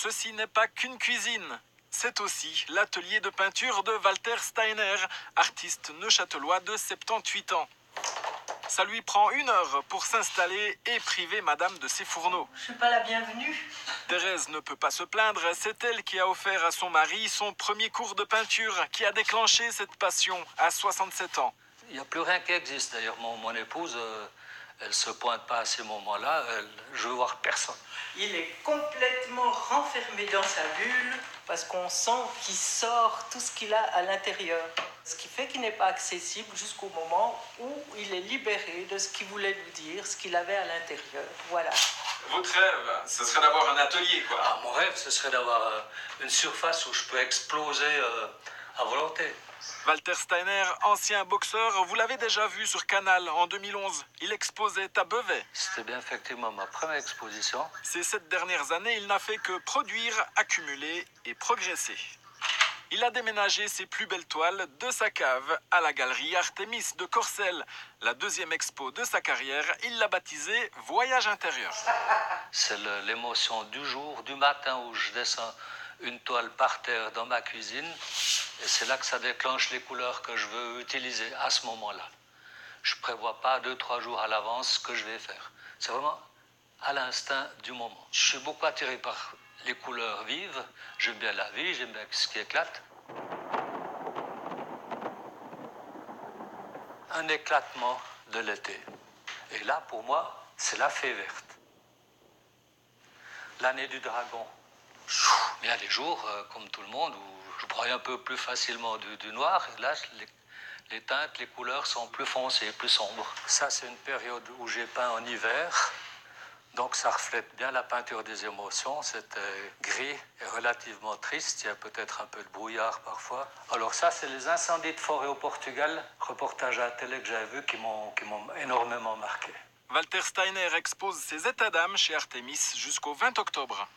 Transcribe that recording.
ceci n'est pas qu'une cuisine. C'est aussi l'atelier de peinture de Walter Steiner, artiste neuchâtelois de 78 ans. Ça lui prend 1 heure pour s'installer et priver madame de ses fourneaux. Je suis pas la bienvenue. Thérèse ne peut pas se plaindre, c'est elle qui a offert à son mari son premier cours de peinture qui a déclenché cette passion à 67 ans. Il n'y a plus rien qui existe. D'ailleurs, mon épouse, elle ne se pointe pas à ces moments-là. Je veux voir personne. Il est complètement renfermé dans sa bulle parce qu'on sent qu'il sort tout ce qu'il a à l'intérieur. Ce qui fait qu'il n'est pas accessible jusqu'au moment où il est libéré de ce qu'il voulait nous dire, ce qu'il avait à l'intérieur. Voilà. Votre rêve, ce serait d'avoir un atelier, quoi. Ah, mon rêve, ce serait d'avoir une surface où je peux exploser à volonté. Walter Steiner, ancien boxeur, vous l'avez déjà vu sur Canal en 2011. Il exposait à Beauvais. C'était bien effectivement ma première exposition. Ces 7 dernières années, il n'a fait que produire, accumuler et progresser. Il a déménagé ses plus belles toiles de sa cave à la galerie Artémis de Corcelles. La 2e expo de sa carrière, il l'a baptisée Voyage intérieur. C'est l'émotion du jour, du matin où je descends une toile par terre dans ma cuisine. Et c'est là que ça déclenche les couleurs que je veux utiliser à ce moment-là. Je ne prévois pas 2-3 jours à l'avance ce que je vais faire. C'est vraiment à l'instinct du moment. Je suis beaucoup attiré par les couleurs vives. J'aime bien la vie, j'aime bien ce qui éclate. Un éclatement de l'été. Et là, pour moi, c'est la fée verte. L'année du dragon. Il y a des jours, comme tout le monde, où je broye un peu plus facilement du noir. Et là, les teintes, les couleurs sont plus foncées, plus sombres. Ça, c'est une période où j'ai peint en hiver. Donc, ça reflète bien la peinture des émotions. C'était gris et relativement triste. Il y a peut-être un peu de brouillard parfois. Alors ça, c'est les incendies de forêt au Portugal. Reportage à la télé que j'avais vu qui m'ont énormément marqué. Walter Steiner expose ses états d'âme chez Artémis jusqu'au 20 octobre.